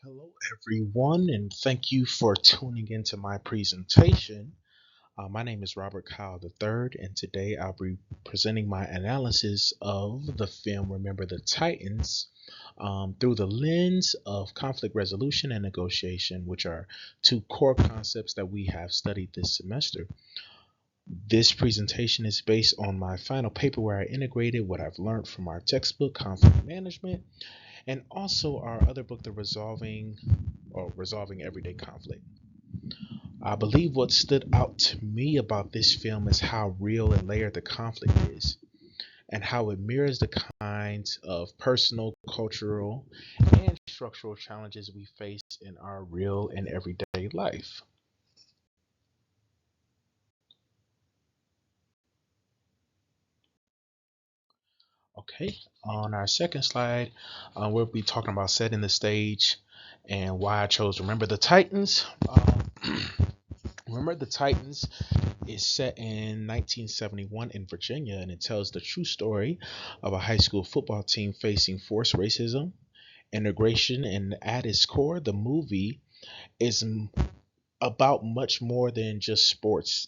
Hello, everyone, and thank you for tuning into my presentation. My name is Robert Kyle III, and today I'll be presenting my analysis of the film Remember the Titans through the lens of conflict resolution and negotiation, which are two core concepts that we have studied this semester. This presentation is based on my final paper where I integrated what I've learned from our textbook, Conflict Management, and also our other book, The Resolving Everyday Conflict. I believe what stood out to me about this film is how real and layered the conflict is, and how it mirrors the kinds of personal, cultural, and structural challenges we face in our real and everyday life. Okay, on our second slide, we'll be talking about setting the stage and why I chose Remember the Titans. Remember the Titans is set in 1971 in Virginia, and it tells the true story of a high school football team facing forced racism, integration, and at its core, the movie is about much more than just sports.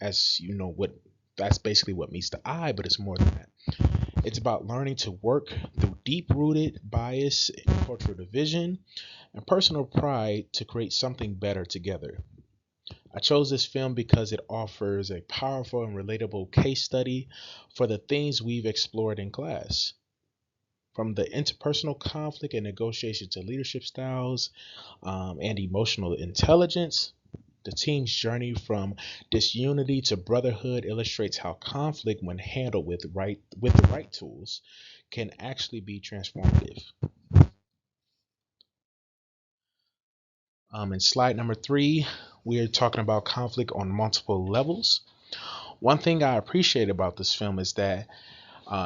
As you know, what that's basically what meets the eye, but it's more than that. It's about learning to work through deep-rooted bias, cultural division, and personal pride to create something better together. I chose this film because it offers a powerful and relatable case study for the things we've explored in class. From the interpersonal conflict and negotiation to leadership styles and emotional intelligence, the team's journey from disunity to brotherhood illustrates how conflict, when handled with the right tools, can actually be transformative. In slide number 3, we are talking about conflict on multiple levels. One thing I appreciate about this film is that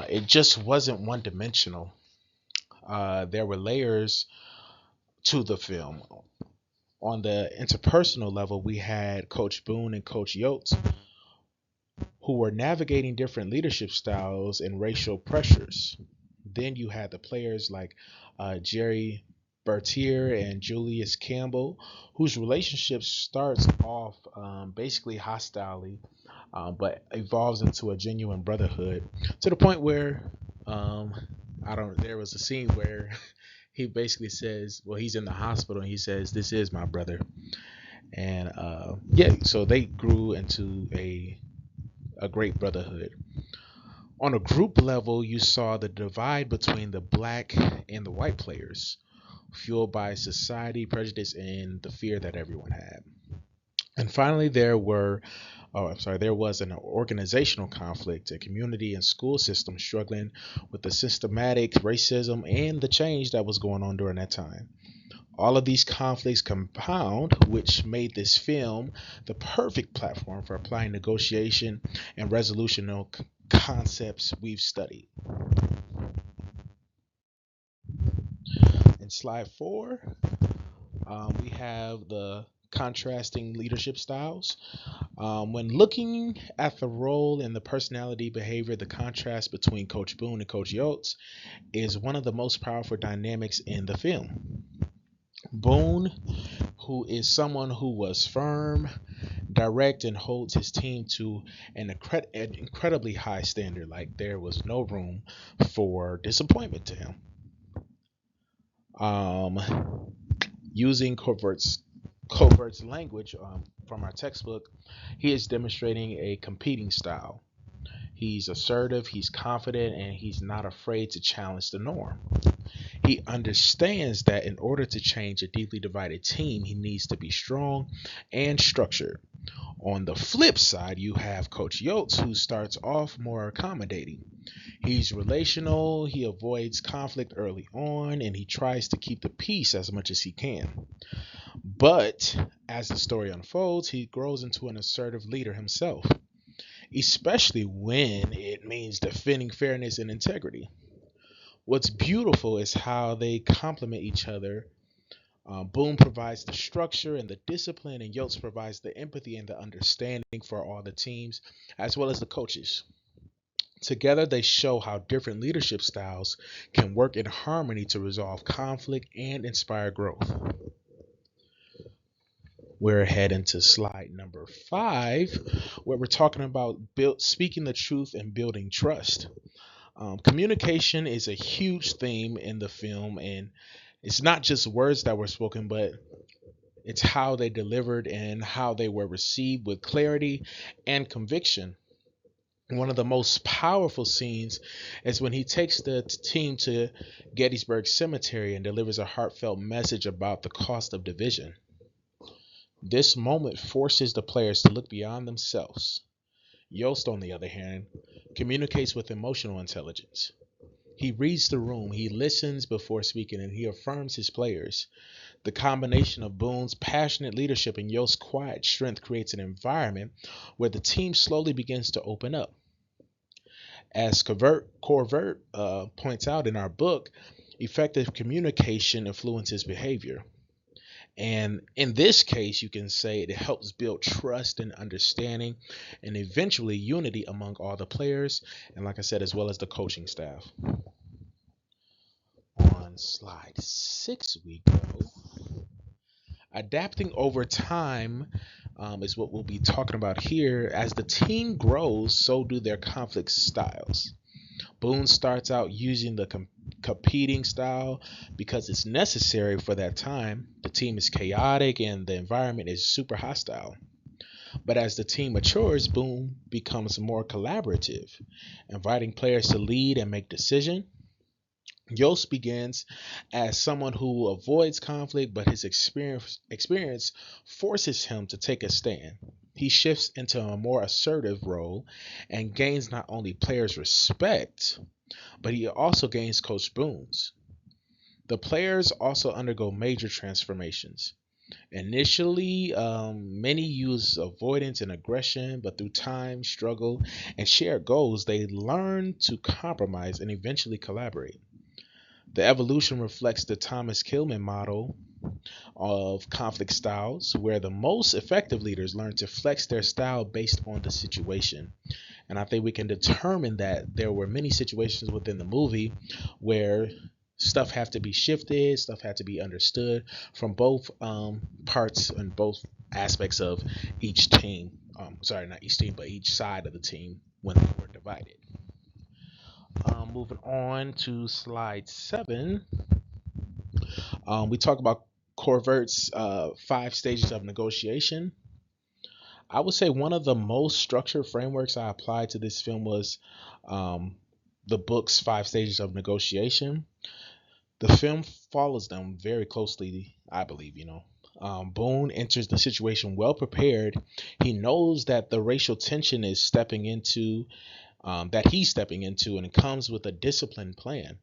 it just wasn't one dimensional. There were layers to the film. On the interpersonal level, we had Coach Boone and Coach Yotes, who were navigating different leadership styles and racial pressures. Then you had the players like Jerry Bertier and Julius Campbell, whose relationship starts off basically hostilely, but evolves into a genuine brotherhood to the point where um, I don't. There was a scene where he basically says, well, he's in the hospital and he says, "This is my brother," and yeah, so they grew into a great brotherhood. On a group level, you saw the divide between the black and the white players, fueled by society, prejudice, and the fear that everyone had. And finally, there was an organizational conflict, a community and school system struggling with the systematic racism and the change that was going on during that time. All of these conflicts compound, which made this film the perfect platform for applying negotiation and resolutional concepts we've studied. In slide 4, we have the contrasting leadership styles. When looking at the role and the personality behavior, the contrast between Coach Boone and Coach Yotes is one of the most powerful dynamics in the film. Boone, who is someone who was firm, direct, and holds his team to an incredibly high standard, like there was no room for disappointment to him. Using Covert's language from our textbook, he is demonstrating a competing style. He's assertive, he's confident, and he's not afraid to challenge the norm. He understands that in order to change a deeply divided team, he needs to be strong and structured. On the flip side, you have Coach Yotes, who starts off more accommodating. He's relational, he avoids conflict early on, and he tries to keep the peace as much as he can. But as the story unfolds, he grows into an assertive leader himself, especially when it means defending fairness and integrity. What's beautiful is how they complement each other. Boone provides the structure and the discipline, and Yotes provides the empathy and the understanding for all the teams, as well as the coaches. Together, they show how different leadership styles can work in harmony to resolve conflict and inspire growth. We're heading to slide number 5, where we're talking about speaking the truth and building trust. Communication is a huge theme in the film, and it's not just words that were spoken, but it's how they delivered and how they were received with clarity and conviction. One of the most powerful scenes is when he takes the team to Gettysburg Cemetery and delivers a heartfelt message about the cost of division. This moment forces the players to look beyond themselves. Yost, on the other hand, communicates with emotional intelligence. He reads the room, he listens before speaking, and he affirms his players. The combination of Boone's passionate leadership and Yost's quiet strength creates an environment where the team slowly begins to open up. As Corvert points out in our book, effective communication influences behavior. And in this case, you can say it helps build trust and understanding and eventually unity among all the players. And like I said, as well as the coaching staff. On slide 6, we go. Adapting over time is what we'll be talking about here. As the team grows, so do their conflict styles. Boone starts out using the competing style because it's necessary for that time. The team is chaotic and the environment is super hostile. But as the team matures, Boone becomes more collaborative, inviting players to lead and make decisions. Yost begins as someone who avoids conflict, but his experience forces him to take a stand. He shifts into a more assertive role and gains not only players' respect, but he also gains Coach Boone's. The players also undergo major transformations. Initially, many use avoidance and aggression, but through time, struggle, and shared goals, they learn to compromise and eventually collaborate. The evolution reflects the Thomas Kilmann model of conflict styles, where the most effective leaders learn to flex their style based on the situation. And I think we can determine that there were many situations within the movie where stuff had to be shifted, stuff had to be understood from both parts and both aspects of each team. Sorry, not each team, but each side of the team when they were divided. Moving on to slide 7, we talk about Corvert's 5 stages of negotiation. I would say one of the most structured frameworks I applied to this film was um, the book's 5 stages of negotiation. The film follows them very closely, I believe. Boone enters the situation well prepared. He knows that the racial tension is stepping into, that he's stepping into, and it comes with a disciplined plan.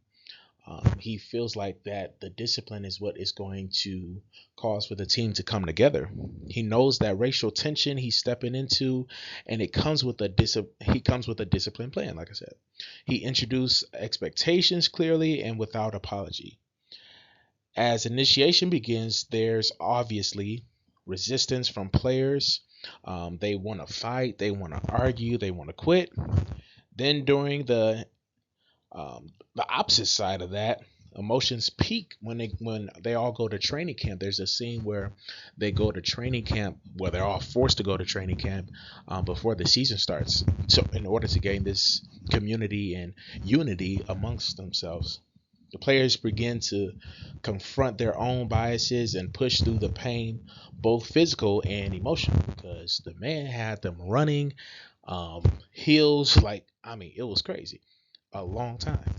He feels like that the discipline is what is going to cause for the team to come together. He knows that racial tension he's stepping into, and it comes with he comes with a disciplined plan. Like I said, he introduced expectations clearly and without apology. As initiation begins, there's obviously resistance from players. They want to fight, they want to argue, they want to quit. Then during the opposite side of that, emotions peak when they all go to training camp. There's a scene where they go to training camp, where they're all forced to go to training camp before the season starts, so in order to gain this community and unity amongst themselves. The players begin to confront their own biases and push through the pain, both physical and emotional, because the man had them running hills like, I mean, it was crazy. A long time.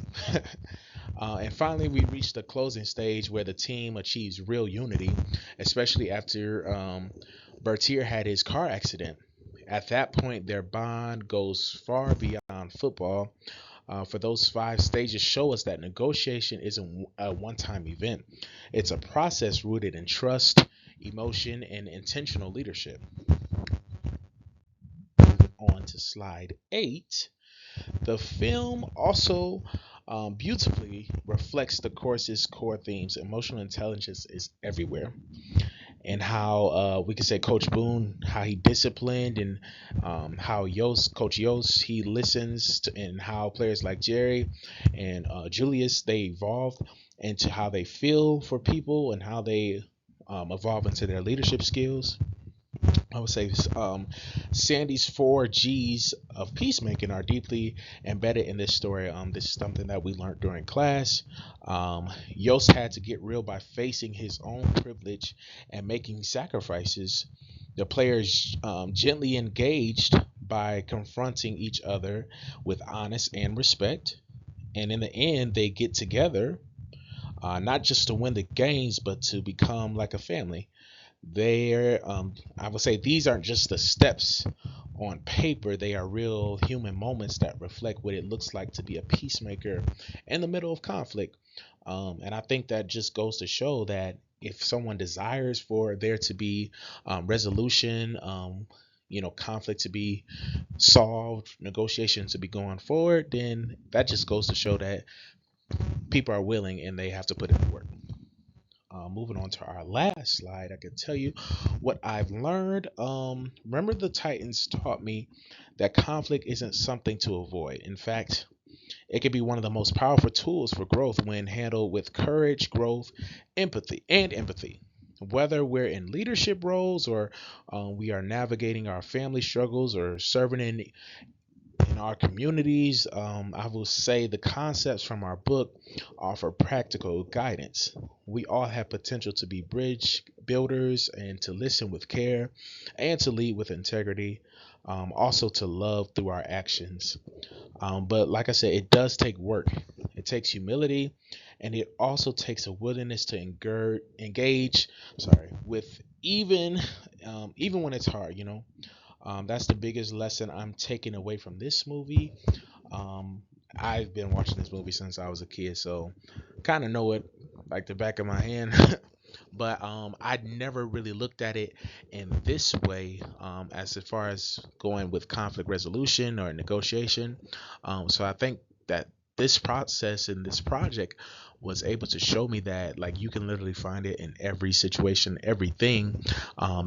And finally, we reach the closing stage where the team achieves real unity, especially after Bertier had his car accident. At that point, their bond goes far beyond football. For those 5 stages show us that negotiation isn't a one-time event. It's a process rooted in trust, emotion, and intentional leadership. Moving on to slide 8. The film also beautifully reflects the course's core themes. Emotional intelligence is everywhere. and how we could say Coach Boone, how he disciplined, and how Coach Yost, he listens to, and how players like Jerry and Julius, they evolve into how they feel for people and how they evolve into their leadership skills. I would say Sandy's 4 G's of peacemaking are deeply embedded in this story. This is something that we learned during class. Yost had to get real by facing his own privilege and making sacrifices. The players gently engaged by confronting each other with honest and respect. And in the end, they get together, not just to win the games, but to become like a family. I would say these aren't just the steps on paper, they are real human moments that reflect what it looks like to be a peacemaker in the middle of conflict. And I think that just goes to show that if someone desires for there to be resolution, conflict to be solved, negotiation to be going forward, then that just goes to show that people are willing and they have to put in the work. Moving on to our last slide, I can tell you what I've learned. Remember, the Titans taught me that conflict isn't something to avoid. In fact, it can be one of the most powerful tools for growth when handled with courage, growth, empathy. Whether we're in leadership roles or we are navigating our family struggles or serving in our communities, I will say the concepts from our book offer practical guidance. We all have potential to be bridge builders and to listen with care and to lead with integrity, also to love through our actions. But like I said, it does take work, it takes humility, and it also takes a willingness to engage, with even when it's hard, that's the biggest lesson I'm taking away from this movie. I've been watching this movie since I was a kid, so kind of know it like the back of my hand. But I'd never really looked at it in this way, as far as going with conflict resolution or negotiation. So I think that this process and this project was able to show me that like you can literally find it in every situation, everything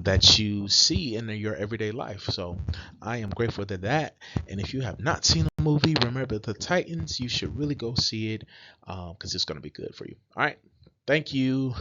that you see in your everyday life. So I am grateful to that. And if you have not seen the movie, remember the Titans, you should really go see it because it's going to be good for you. All right. Thank you.